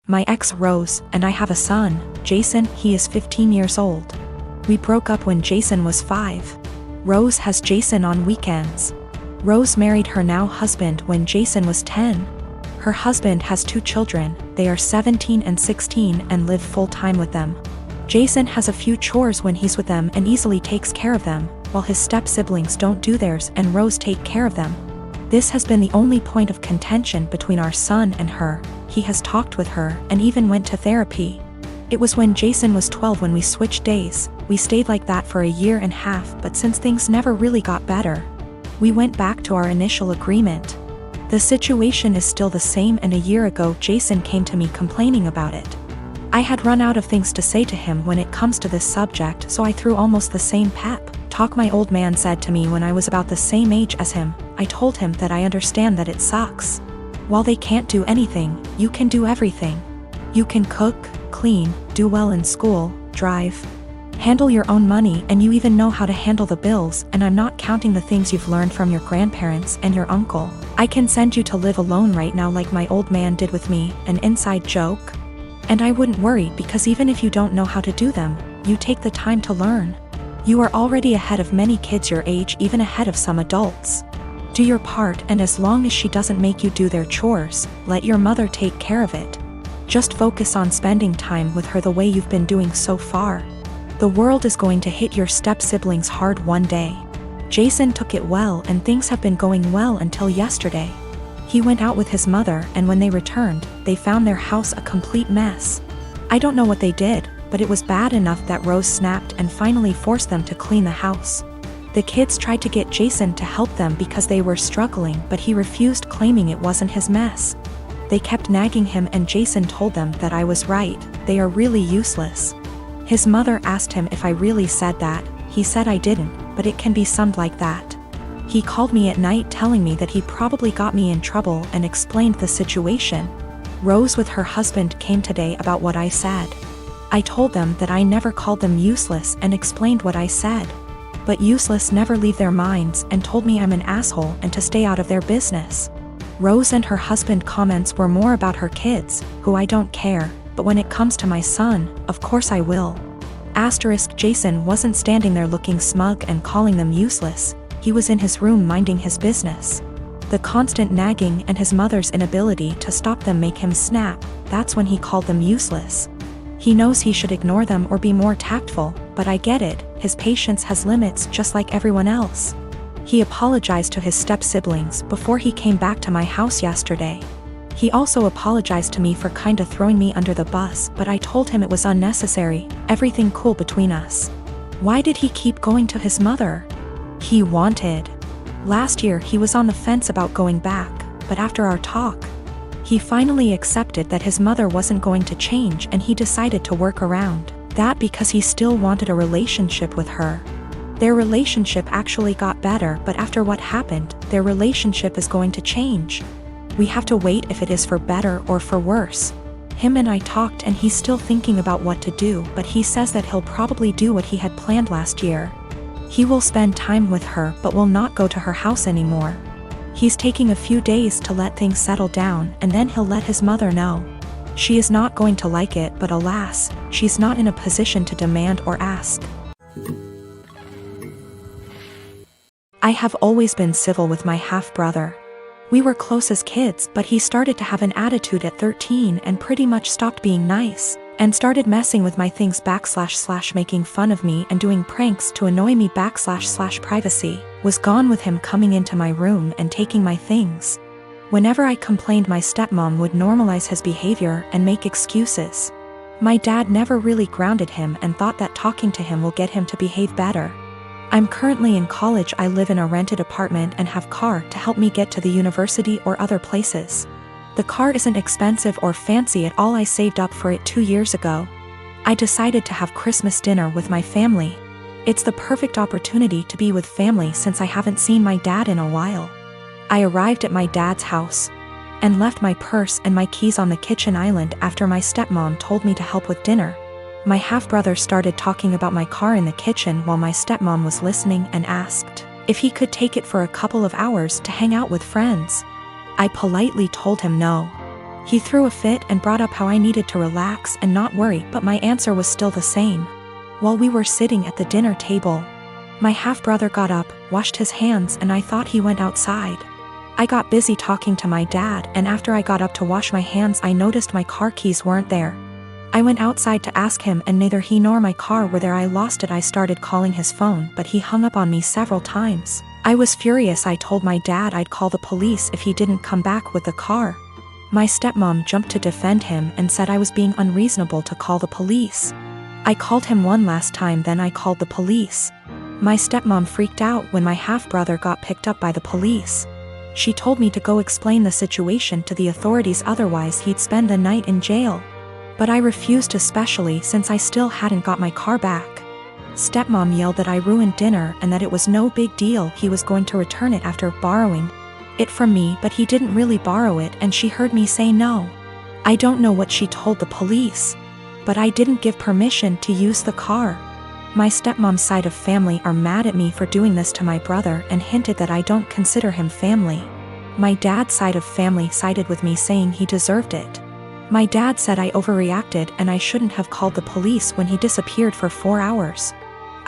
My ex Rose and I have a son, Jason. He is 15 years old. We broke up when Jason was 5. Rose has Jason on weekends. Rose married her now husband when Jason was 10. Her husband has 2 children, they are 17 and 16 and live full-time with them. Jason has a few chores when he's with them and easily takes care of them, while his step-siblings don't do theirs and Rose take care of them. This has been the only point of contention between our son and her. He has talked with her and even went to therapy. It was when Jason was 12 when we switched days. We stayed like that for a year and a half, but since things never really got better, we went back to our initial agreement. The situation is still the same, and a year ago Jason came to me complaining about it. I had run out of things to say to him when it comes to this subject, so I threw almost the same pep talk my old man said to me when I was about the same age as him. I told him that I understand that it sucks. While they can't do anything, you can do everything. You can cook, clean, do well in school, drive, handle your own money, and you even know how to handle the bills, and I'm not counting the things you've learned from your grandparents and your uncle. I can send you to live alone right now like my old man did with me, an inside joke. And I wouldn't worry, because even if you don't know how to do them, you take the time to learn. You are already ahead of many kids your age, even ahead of some adults. Do your part, and as long as she doesn't make you do their chores, let your mother take care of it. Just focus on spending time with her the way you've been doing so far. The world is going to hit your step-siblings hard one day. Jason took it well, and things have been going well until yesterday. He went out with his mother, and when they returned, they found their house a complete mess. I don't know what they did, but it was bad enough that Rose snapped and finally forced them to clean the house. The kids tried to get Jason to help them because they were struggling, but he refused, claiming it wasn't his mess. They kept nagging him, and Jason told them that I was right. They are really useless. His mother asked him if I really said that. He said I didn't, but it can be summed like that. He called me at night telling me that he probably got me in trouble and explained the situation. Rose with her husband came today about what I said. I told them that I never called them useless and explained what I said. But useless never leave their minds, and told me I'm an asshole and to stay out of their business. Rose and her husband comments were more about her kids, who I don't care, but when it comes to my son, of course I will. Jason wasn't standing there looking smug and calling them useless. He was in his room minding his business. The constant nagging and his mother's inability to stop them make him snap. That's when he called them useless. He knows he should ignore them or be more tactful, but I get it. His patience has limits just like everyone else. He apologized to his step-siblings before he came back to my house yesterday. He also apologized to me for kinda throwing me under the bus, but I told him it was unnecessary, everything cool between us. Why did he keep going to his mother? He wanted. Last year he was on the fence about going back, but after our talk, he finally accepted that his mother wasn't going to change, and he decided to work around that because he still wanted a relationship with her. Their relationship actually got better, but after what happened, their relationship is going to change. We have to wait if it is for better or for worse. Him and I talked, and he's still thinking about what to do, but he says that he'll probably do what he had planned last year. He will spend time with her but will not go to her house anymore. He's taking a few days to let things settle down, and then he'll let his mother know. She is not going to like it, but alas, she's not in a position to demand or ask. I have always been civil with my half-brother. We were close as kids, but he started to have an attitude at 13 and pretty much stopped being nice, and started messing with my things / making fun of me and doing pranks to annoy me / privacy. Was gone with him coming into my room and taking my things. Whenever I complained, my stepmom would normalize his behavior and make excuses. My dad never really grounded him and thought that talking to him will get him to behave better. I'm currently in college. I live in a rented apartment and have car to help me get to the university or other places. The car isn't expensive or fancy at all. I saved up for it 2 years ago. I decided to have Christmas dinner with my family. It's the perfect opportunity to be with family since I haven't seen my dad in a while. I arrived at my dad's house and left my purse and my keys on the kitchen island after my stepmom told me to help with dinner. My half-brother started talking about my car in the kitchen while my stepmom was listening and asked if he could take it for a couple of hours to hang out with friends. I politely told him no. He threw a fit and brought up how I needed to relax and not worry, but my answer was still the same. While we were sitting at the dinner table, my half-brother got up, washed his hands, and I thought he went outside. I got busy talking to my dad, and after I got up to wash my hands I noticed my car keys weren't there. I went outside to ask him and neither he nor my car were there. I lost it. I started calling his phone, but he hung up on me several times. I was furious. I told my dad I'd call the police if he didn't come back with the car. My stepmom jumped to defend him and said I was being unreasonable to call the police. I called him one last time, then I called the police. My stepmom freaked out when my half-brother got picked up by the police. She told me to go explain the situation to the authorities, otherwise he'd spend the night in jail. But I refused, especially since I still hadn't got my car back. Stepmom yelled that I ruined dinner and that it was no big deal, he was going to return it after borrowing it from me, but he didn't really borrow it, and she heard me say no. I don't know what she told the police, but I didn't give permission to use the car. My stepmom's side of family are mad at me for doing this to my brother and hinted that I don't consider him family. My dad's side of family sided with me, saying he deserved it. My dad said I overreacted and I shouldn't have called the police when he disappeared for 4 hours.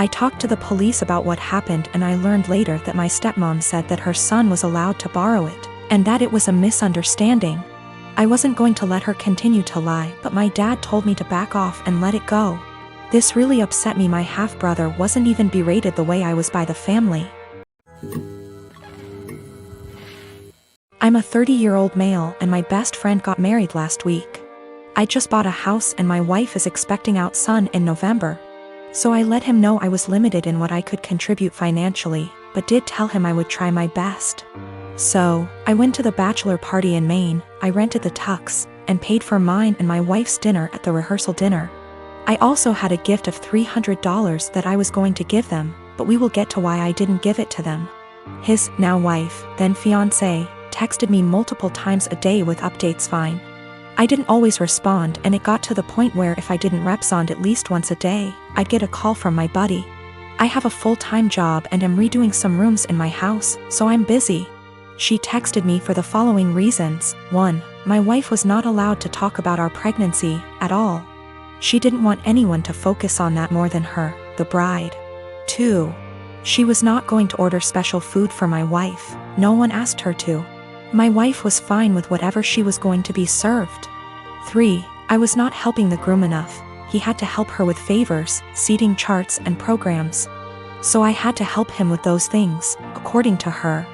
I talked to the police about what happened, and I learned later that my stepmom said that her son was allowed to borrow it, and that it was a misunderstanding. I wasn't going to let her continue to lie, but my dad told me to back off and let it go. This really upset me. My half-brother wasn't even berated the way I was by the family. I'm a 30-year-old male and my best friend got married last week. I just bought a house and my wife is expecting our son in November. So I let him know I was limited in what I could contribute financially, but did tell him I would try my best. So, I went to the bachelor party in Maine, I rented the tux, and paid for mine and my wife's dinner at the rehearsal dinner. I also had a gift of $300 that I was going to give them, but we will get to why I didn't give it to them. His now wife, then fiancé, texted me multiple times a day with updates. Fine. I didn't always respond, and it got to the point where if I didn't respond at least once a day, I'd get a call from my buddy. I have a full-time job and am redoing some rooms in my house, so I'm busy. She texted me for the following reasons. 1. My wife was not allowed to talk about our pregnancy at all. She didn't want anyone to focus on that more than her, the bride. 2. She was not going to order special food for my wife. No one asked her to. My wife was fine with whatever she was going to be served. 3. I was not helping the groom enough. He had to help her with favors, seating charts and programs. So I had to help him with those things, according to her.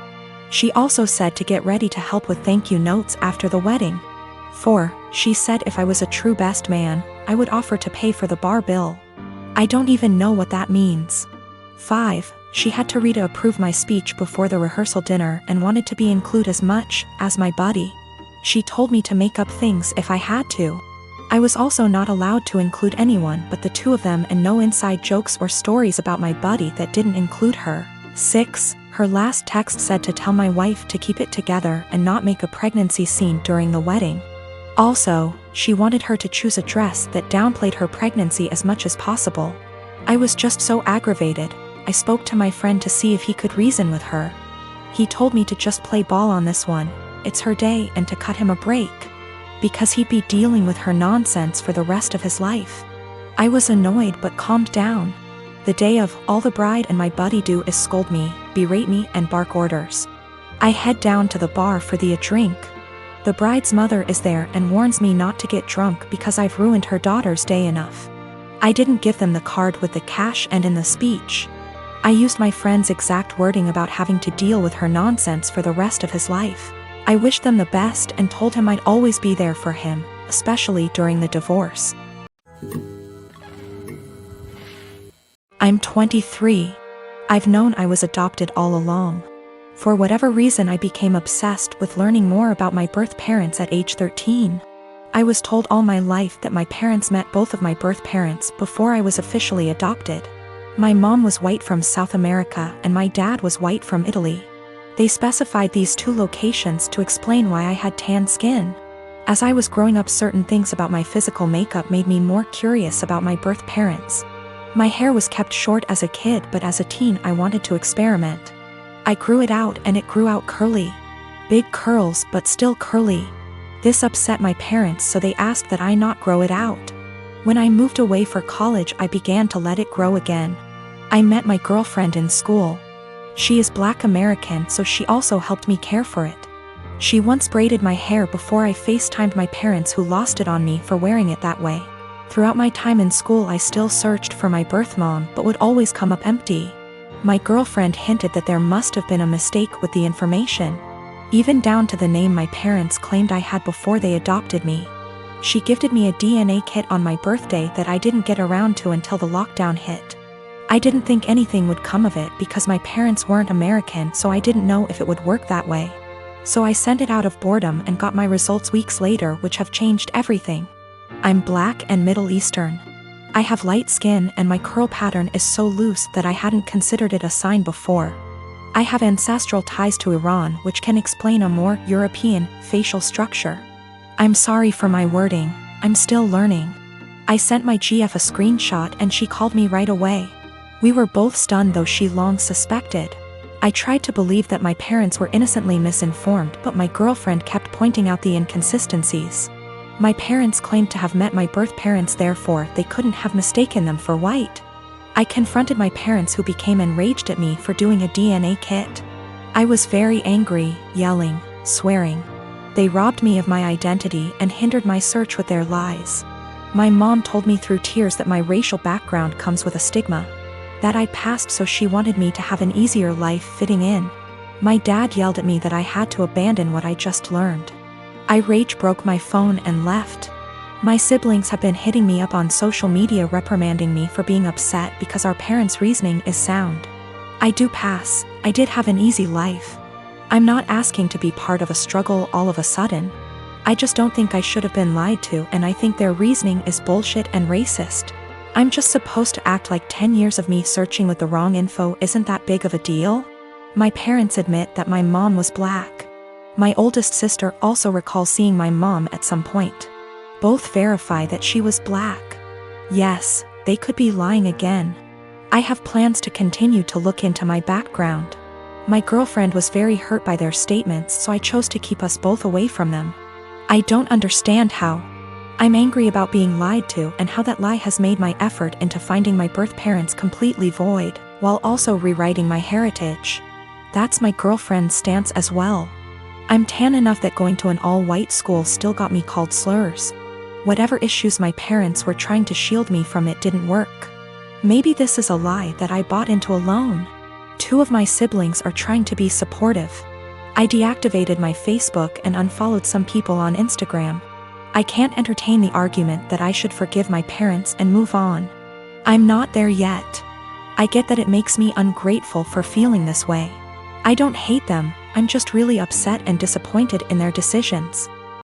She also said to get ready to help with thank you notes after the wedding. 4. She said if I was a true best man, I would offer to pay for the bar bill. I don't even know what that means. 5. She had to read to approve my speech before the rehearsal dinner and wanted to be included as much as my buddy. She told me to make up things if I had to. I was also not allowed to include anyone but the two of them, and no inside jokes or stories about my buddy that didn't include her. 6. Her last text said to tell my wife to keep it together and not make a pregnancy scene during the wedding. Also, she wanted her to choose a dress that downplayed her pregnancy as much as possible. I was just so aggravated. I spoke to my friend to see if he could reason with her. He told me to just play ball on this one, it's her day, and to cut him a break, because he'd be dealing with her nonsense for the rest of his life. I was annoyed but calmed down. The day of, all the bride and my buddy do is scold me, berate me, and bark orders. I head down to the bar for a drink. The bride's mother is there and warns me not to get drunk because I've ruined her daughter's day enough. I didn't give them the card with the cash, and in the speech, I used my friend's exact wording about having to deal with her nonsense for the rest of his life. I wished them the best and told him I'd always be there for him, especially during the divorce. I'm 23. I've known I was adopted all along. For whatever reason, I became obsessed with learning more about my birth parents at age 13. I was told all my life that my parents met both of my birth parents before I was officially adopted. My mom was white from South America and my dad was white from Italy. They specified these two locations to explain why I had tan skin. As I was growing up, certain things about my physical makeup made me more curious about my birth parents. My hair was kept short as a kid, but as a teen I wanted to experiment. I grew it out and it grew out curly. Big curls, but still curly. This upset my parents, so they asked that I not grow it out. When I moved away for college, I began to let it grow again. I met my girlfriend in school. She is Black American, so she also helped me care for it. She once braided my hair before I FaceTimed my parents, who lost it on me for wearing it that way. Throughout my time in school, I still searched for my birth mom, but would always come up empty. My girlfriend hinted that there must have been a mistake with the information, even down to the name my parents claimed I had before they adopted me. She gifted me a DNA kit on my birthday that I didn't get around to until the lockdown hit. I didn't think anything would come of it because my parents weren't American, so I didn't know if it would work that way. So I sent it out of boredom and got my results weeks later, which have changed everything. I'm Black and Middle Eastern. I have light skin and my curl pattern is so loose that I hadn't considered it a sign before. I have ancestral ties to Iran, which can explain a more European facial structure. I'm sorry for my wording, I'm still learning. I sent my GF a screenshot and she called me right away. We were both stunned, though she long suspected. I tried to believe that my parents were innocently misinformed, but my girlfriend kept pointing out the inconsistencies. My parents claimed to have met my birth parents, therefore they couldn't have mistaken them for white. I confronted my parents, who became enraged at me for doing a DNA kit. I was very angry, yelling, swearing. They robbed me of my identity and hindered my search with their lies. My mom told me through tears that my racial background comes with a stigma that I passed, so she wanted me to have an easier life fitting in. My dad yelled at me that I had to abandon what I just learned. I rage broke my phone and left. My siblings have been hitting me up on social media, reprimanding me for being upset because our parents' reasoning is sound. I do pass, I did have an easy life. I'm not asking to be part of a struggle all of a sudden. I just don't think I should have been lied to, and I think their reasoning is bullshit and racist. I'm just supposed to act like 10 years of me searching with the wrong info isn't that big of a deal? My parents admit that my mom was Black. My oldest sister also recalls seeing my mom at some point. Both verify that she was Black. Yes, they could be lying again. I have plans to continue to look into my background. My girlfriend was very hurt by their statements, so I chose to keep us both away from them. I don't understand how. I'm angry about being lied to and how that lie has made my effort into finding my birth parents completely void, while also rewriting my heritage. That's my girlfriend's stance as well. I'm tan enough that going to an all-white school still got me called slurs. Whatever issues my parents were trying to shield me from, it didn't work. Maybe this is a lie that I bought into alone. 2 of my siblings are trying to be supportive. I deactivated my Facebook and unfollowed some people on Instagram. I can't entertain the argument that I should forgive my parents and move on. I'm not there yet. I get that it makes me ungrateful for feeling this way. I don't hate them, I'm just really upset and disappointed in their decisions.